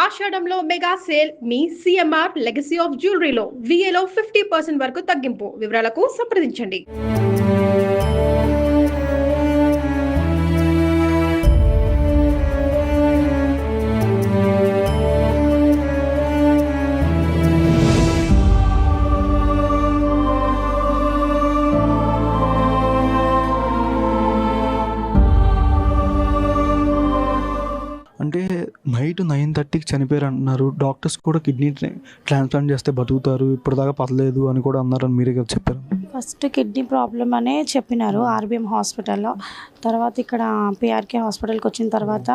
ఆషాఢంలో mega sale మీ CMR legacy of జ్యువెలరీలో విఏలో 50% వరకు తగ్గింపు. వివరాలకు సంప్రదించండి. అంటే నైట్ 9:30కి చనిపోయారు అంటున్నారు. డాక్టర్స్ కూడా కిడ్నీ ట్రాన్స్‌ప్లాంట్ చేస్తే బతుకుతారు, ఇప్పటిదాకా పర్లేదు అని కూడా అన్నారని మీరే కదా చెప్పారు. ఫస్ట్ కిడ్నీ ప్రాబ్లం అనే చెప్పినారు ఆర్బీఎం హాస్పిటల్లో. తర్వాత ఇక్కడ పిఆర్కే హాస్పిటల్కి వచ్చిన తర్వాత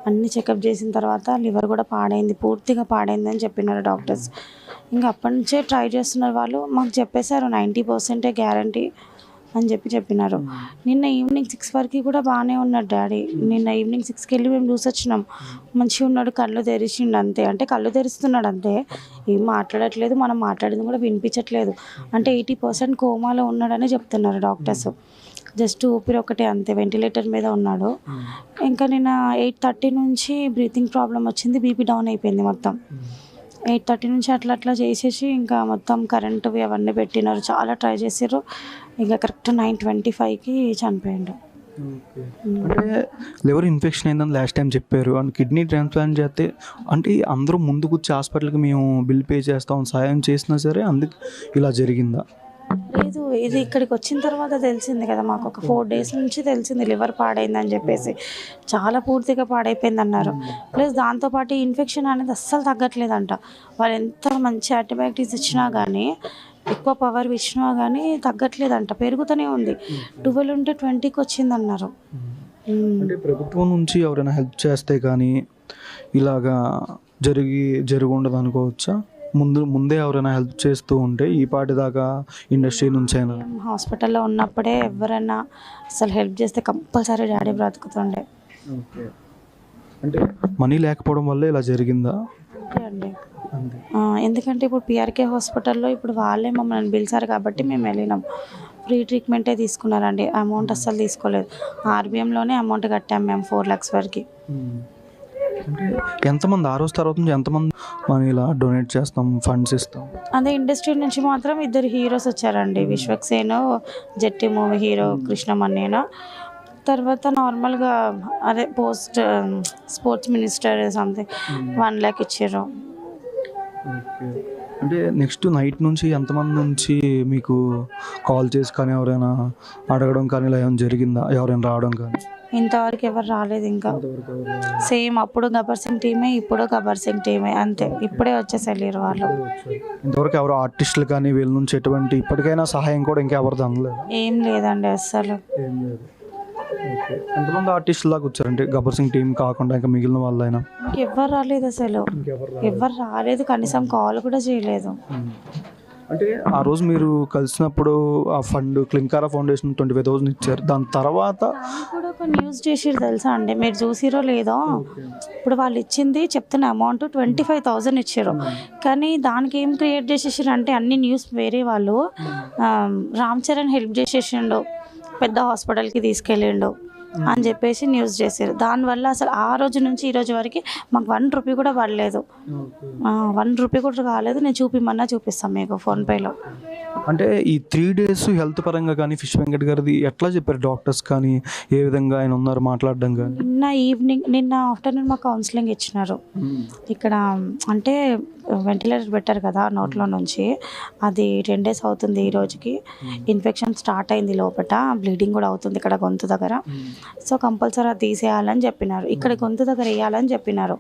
అన్ని చెకప్ చేసిన తర్వాత లివర్ కూడా పాడైంది, పూర్తిగా పాడైంది అని చెప్పినారు డాక్టర్స్. ఇంకా అప్పటి నుంచే ట్రై చేస్తున్నారు వాళ్ళు. మాకు చెప్పేశారు 90% గ్యారంటీ అని చెప్పినారు. నిన్న ఈవినింగ్ 6 వరకు కూడా బాగానే ఉన్నాడు డాడీ. నిన్న ఈవినింగ్ 6కి వెళ్ళి మేము చూసి వచ్చినాం. మంచిగా ఉన్నాడు, కళ్ళు తెరిచిండు అంతే. అంటే కళ్ళు తెరుస్తున్నాడు అంతే, ఏం మాట్లాడట్లేదు, మనం మాట్లాడింది కూడా వినిపించట్లేదు. అంటే 80% కోమాలో ఉన్నాడని చెప్తున్నారు డాక్టర్స్. జస్ట్ ఊపిరి ఒకటే అంతే, వెంటిలేటర్ మీద ఉన్నాడు. ఇంకా నిన్న 8:30 నుంచి బ్రీతింగ్ ప్రాబ్లం వచ్చింది, బీపీ డౌన్ అయిపోయింది మొత్తం. 8:30 నుంచి అట్లా చేసేసి ఇంకా మొత్తం కరెంటువి అవన్నీ పెట్టినారు, చాలా ట్రై చేసారు. ఇంకా కరెక్ట్ 9:25కి చనిపోయాడు. అంటే లివర్ ఇన్ఫెక్షన్ అయిందని లాస్ట్ టైం చెప్పారు. అండ్ కిడ్నీ ట్రాన్స్ప్లాంట్ చేస్తే అంటే అందరూ ముందుకు వచ్చి హాస్పిటల్కి మేము బిల్ పే చేస్తాం సాయం చేసినా సరే అందుకు ఇలా జరిగిందా? లేదు, ఇది ఇక్కడికి వచ్చిన తర్వాత తెలిసింది కదా మాకు. ఒక 4 డేస్ నుంచి తెలిసింది లివర్ పాడైందని చెప్పేసి. చాలా పూర్తిగా పాడైపోయింది అన్నారు. ప్లస్ దాంతోపాటు ఇన్ఫెక్షన్ అనేది అస్సలు తగ్గట్లేదంట. వాళ్ళు ఎంత మంచి యాంటీబయాటిక్స్ ఇచ్చినా కానీ, ఎక్కువ పవర్ ఇచ్చినా కానీ తగ్గట్లేదంట, పెరుగుతూనే ఉంది. 12 ఉంటే 20కి వచ్చిందన్నారు. అంటే ప్రభుత్వం నుంచి ఎవరైనా హెల్ప్ చేస్తే కానీ ఇలాగా జరిగి ఉండదు అనుకోవచ్చా? ముందే ఎవరైనా హెల్ప్ చేస్తూ ఉంటే ఈ పాటి దాకా ఇండస్ట్రీ నుంచి అయినా. హాస్పిటల్లో ఉన్నప్పుడే ఎవరైనా అసలు హెల్ప్ చేస్తే కంపల్సరీ డాడీ బ్రతుకుతుండే. అంటే మనీ లేకపోవడం వల్ల ఇలా జరిగిందా? అండి, ఎందుకంటే ఇప్పుడు పిఆర్కే హాస్పిటల్లో ఇప్పుడు వాళ్ళే మమ్మల్ని పిలిచారు కాబట్టి మేము వెళ్ళినాం. ఫ్రీ ట్రీట్మెంటే తీసుకున్నారండి, అమౌంట్ అస్సలు తీసుకోలేదు. ఆర్బీఎంలోనే అమౌంట్ కట్టాము మేము 4 lakhs వరకు. అంటే ఎంతమంది ఆ రోజు తర్వాత నుంచి ఎంతమంది మనం ఇలా డొనేట్ చేస్తాం, ఫండ్స్ ఇస్తాం? అదే ఇండస్ట్రీ నుంచి మాత్రం 2 హీరోస్ వచ్చారండి, విశ్వక్సేన్, జట్టి మూవీ హీరో కృష్ణమన్నేన. తర్వాత నార్మల్గా అదే స్పోర్ట్స్ మినిస్టర్ సంథింగ్ 1 lakh ఇచ్చారు. అంటే నెక్స్ట్ నైట్ నుంచి ఎంతమంది నుంచి మీకు కాల్ చేసి కానీ ఎవరైనా అడగడం కానీ ఇలా ఏమైనా జరిగిందా? ఎవరైనా రావడం కానీ? ఇంతవరకు ఎవరు రాలేదు ఇంకా. సేమ్ అప్పుడు గబ్బర్ సింగ్ టీమే, ఇప్పుడు గబ్బర్ సింగ్ టీమే అంతే. ఇప్పుడే వచ్చేసారు వాళ్ళు. ఇంతవరకు ఎవరు ఆర్టిస్టులు కానీ వీళ్ళ నుంచి ఎటువంటి ఇప్పటికైనా సహాయం కూడా ఇంకా ఎవరిది అందలేదు? ఏం లేదండి అస్సలు. ఎంతమంది ఆర్టిస్టులు దాకా వచ్చారంటే గబ్బర్ సింగ్ టీం కాకుండా ఇంకా మిగిలిన వాళ్ళైనా? ఇంకెవ్వరు రాలేదు అసలు, ఎవరు రాలేదు, కనీసం కాల్ కూడా చేయలేదు. అంటే ఆ రోజు మీరు కలిసినప్పుడు ఆ ఫండ్ క్లింకారా ఫౌండేషన్ 25,000 ఇచ్చారు. దాని తర్వాత కూడా ఒక న్యూస్ చేసిరు తెలుసా అండి, మీరు చూసిరో లేదో. ఇప్పుడు వాళ్ళు ఇచ్చింది చెప్తున్న అమౌంట్ 25,000 ఇచ్చారు. కానీ దానికి ఏం క్రియేట్ చేసేసారు అంటే అన్ని న్యూస్ వేరే వాళ్ళు, రామ్ చరణ్ హెల్ప్ చేసేసిండు, పెద్ద హాస్పిటల్కి తీసుకెళ్ళిండు అని చెప్పేసి న్యూస్ చేశారు. దానివల్ల అసలు ఆ రోజు నుంచి ఈ రోజు వరకు మాకు 1 రూపీ కూడా పడలేదు. 1 రూపీ కూడా కాలేదు. నేను చూపిస్తాను మీకు ఫోన్పేలో. అంటే ఈ 3 days హెల్త్ పరంగా కానీ ఫిష్ వెంకట్ గారిది ఎట్లా చెప్పారు డాక్టర్స్ కానీ, ఏ విధంగా ఆయన ఉన్నారు మాట్లాడడం కానీ? నిన్న ఆఫ్టర్నూన్ మాకు కౌన్సిలింగ్ ఇచ్చినారు ఇక్కడ. అంటే వెంటిలేటర్ పెట్టారు కదా నోట్లో నుంచి, అది 10 days అవుతుంది ఈ రోజుకి. ఇన్ఫెక్షన్ స్టార్ట్ అయింది లోపల, బ్లీడింగ్ కూడా అవుతుంది ఇక్కడ గొంతు దగ్గర. సో కంపల్సరీ అది తీసేయాలని చెప్పినారు, ఇక్కడ గొంతు దగ్గర వేయాలని చెప్పినారు.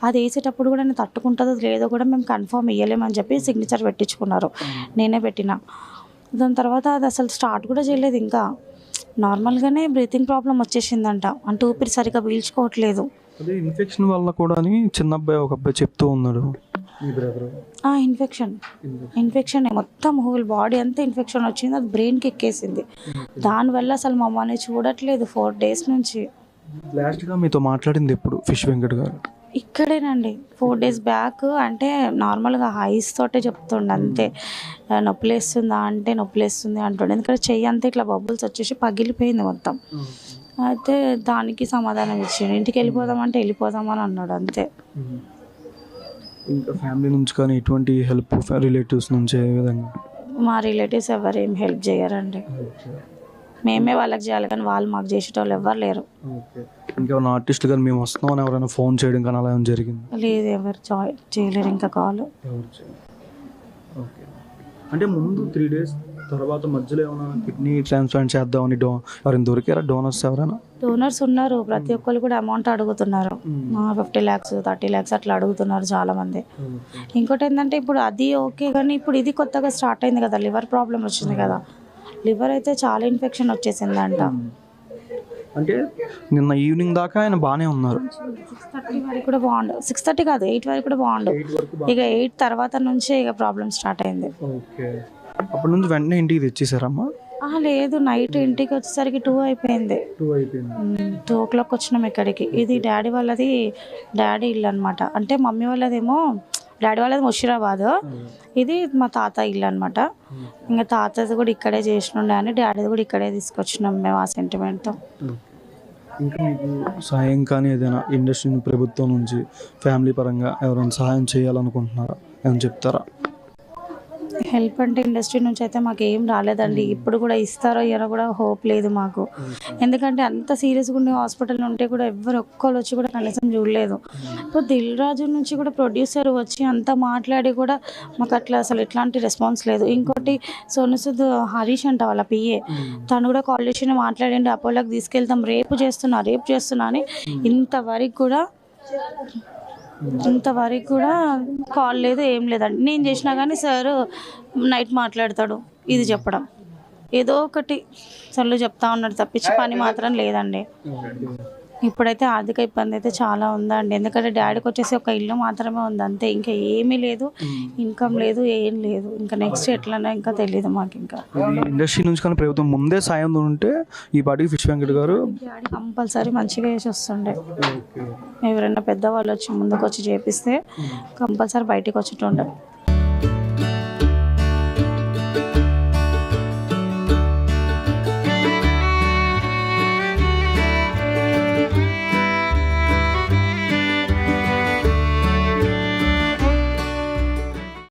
అది వేసేటప్పుడు కూడా నేను తట్టుకుంటుందో లేదో కూడా మేము కన్ఫర్మ్ ఇవ్వలేమని చెప్పి సిగ్నేచర్ పెట్టించుకున్నారు, నేనే పెట్టిన. దాని తర్వాత అది అసలు స్టార్ట్ కూడా చేయలేదు ఇంకా. నార్మల్గానే బ్రీతింగ్ ప్రాబ్లం వచ్చేసిందంట, అంటే ఊపిరి సరిగ్గా పీల్చుకోవట్లేదు. అదే ఇన్ఫెక్షన్ వల్ల కూడా అని చిన్న అబ్బాయి ఒక అబ్బాయి చెప్తూ ఉన్నాడు. ఇన్ఫెక్షన్ మొత్తం హోల్ బాడీ అంతా ఇన్ఫెక్షన్ వచ్చింది, అది బ్రెయిన్కి ఎక్కేసింది. దానివల్ల అసలు మమ్మల్ని చూడట్లేదు 4 days నుంచి. లాస్ట్గా మీతో మాట్లాడింది ఎప్పుడు ఫిష్ వెంకట్ గారు? ఇక్కడేనండి 4 days బ్యాక్. అంటే నార్మల్గా ఐస్ తోటే చెప్తుండే అంతే. నొప్పిలేస్తుందా అంటే నొప్పిలేస్తుంది అంటుండే, ఎందుకంటే చెయ్యి అంతా ఇట్లా బబుల్స్ వచ్చేసి పగిలిపోయింది మొత్తం. అయితే దానికి సమాధానం ఇచ్చిండు, ఇంటికి వెళ్ళిపోదామంటే వెళ్ళిపోదామని అన్నాడు అంతే. ఇంకా ఫ్యామిలీ నుంచి కానీ ఎటువంటి హెల్ప్ రిలేటివ్స్ నుంచి ఏ విధంగా? మా రిలేటివ్స్ ఎవరు ఏం హెల్ప్ చేయరండి. మేమే వాళ్ళకి చేయాలి కానీ వాళ్ళు మాకు చేసేటోళ్ళు ఎవ్వరు లేరు. ఇంకేమైనా ఆర్టిస్ట్ కానీ మేము వస్తున్నామని ఎవరైనా ఫోన్ చేయడం కానీ అలా ఏమైనా జరిగింది? లేదు, ఎవరు చేయలేరు ఇంకా కాల్. ఓకే. అంటే ముందు 3 days తర్వాత మధ్యలో ఏమైనా కిడ్నీ ట్రాన్స్ప్లాంట్ చేద్దామని ఎవరైనా దొరికారా డోనర్స్? ఎవరైనా డోనర్స్ ఉన్నారు, ప్రతి ఒక్కరు కూడా అమౌంట్ అడుగుతున్నారు. 50 lakhs 30 lakhs అట్లా అడుగుతున్నారు చాలా మంది. ఇంకోటి ఏంటంటే ఇప్పుడు అది ఓకే కానీ ఇప్పుడు ఇది కొత్తగా స్టార్ట్ అయింది కదా, లివర్ ప్రాబ్లం వచ్చింది కదా. లివర్ అయితే చాలా ఇన్ఫెక్షన్ వచ్చేసిందంట. అంటే నిన్న ఈవినింగ్ దాకా ఆయన బాగానే ఉన్నారు. 6:30 వరకు కూడా బాగుండు, 6:30 కాదు 8 వరకు కూడా బాగుండు. ఇక 8 తర్వాత నుంచే ఇక ప్రాబ్లం స్టార్ట్ అయింది. ఓకే. అప్పటి నుంచి వెంటనే ఇంటికి తెచ్చేసారమ్మా? లేదు, నైట్ ఇంటికి వచ్చేసరికి 2 అయిపోయింది. 2 o'clock వచ్చినాం ఇక్కడికి. ఇది డాడీ వాళ్ళది, డాడీ ఇల్లు అనమాట. అంటే మమ్మీ వాళ్ళదేమో, డాడీ వాళ్ళది ముషీరాబాద్, ఇది మా తాత ఇల్లు అనమాట. ఇంకా తాతది కూడా ఇక్కడే చేసినుండే అని డాడీది కూడా ఇక్కడే తీసుకొచ్చినాం మేము ఆ సెంటిమెంట్తో. ఇంకా మీకు సాయం కానీ ఏదైనా ఇండస్ట్రీ ప్రభుత్వం నుంచి ఫ్యామిలీ పరంగా ఎవరైనా సహాయం చేయాలనుకుంటున్నారా? ఏమైనా చెప్తారా? హెల్ప్ అంటే ఇండస్ట్రీ నుంచి అయితే మాకు ఏం రాలేదండి. ఇప్పుడు కూడా ఇస్తారో ఇయ్యారో కూడా హోప్ లేదు మాకు. ఎందుకంటే అంత సీరియస్గా ఉండే హాస్పిటల్ ఉంటే కూడా ఎవ్వరు ఒక్కరు వచ్చి కూడా కనీసం చూడలేదు. ఇప్పుడు దిల్ రాజు నుంచి కూడా ప్రొడ్యూసర్ వచ్చి అంతా మాట్లాడి కూడా మాకు అట్లా అసలు ఎట్లాంటి రెస్పాన్స్ లేదు. ఇంకోటి సోను సూద్ హరీష్ అంట వాళ్ళ పిఏ, తను కూడా కాల్ చేసి మాట్లాడండి, అపోలోకి తీసుకెళ్తాం, రేపు చేస్తున్నా అని ఇంతవరకు కూడా కాల్ లేదు, ఏం లేదండి. నేను చేసినా కానీ సార్ నైట్ మాట్లాడతాడు, ఇది చెప్పడం ఏదో ఒకటి సర్లు చెప్తా ఉన్నాడు తప్పించి పని మాత్రం లేదండి. ఇప్పుడైతే ఆర్థిక ఇబ్బంది అయితే చాలా ఉందండి. ఎందుకంటే డాడీకి వచ్చేసి ఒక ఇల్లు మాత్రమే ఉంది అంతే, ఇంకా ఏమీ లేదు, ఇన్కమ్ లేదు, ఏం లేదు. ఇంకా నెక్స్ట్ ఎట్లన్నా ఇంకా తెలియదు మాకు. ఇంకా ఇండస్ట్రీ నుంచి కానీ ప్రభుత్వం ముందే సాయం ఉంటే ఈ పాటికి ఫిష్ వెంకట్ గారు డాడీ కంపల్సరీ మంచిగా వేసి వస్తుండే. ఎవరైనా పెద్దవాళ్ళు వచ్చి ముందుకు వచ్చి చేపిస్తే కంపల్సరీ బయటికి వచ్చేటుండే.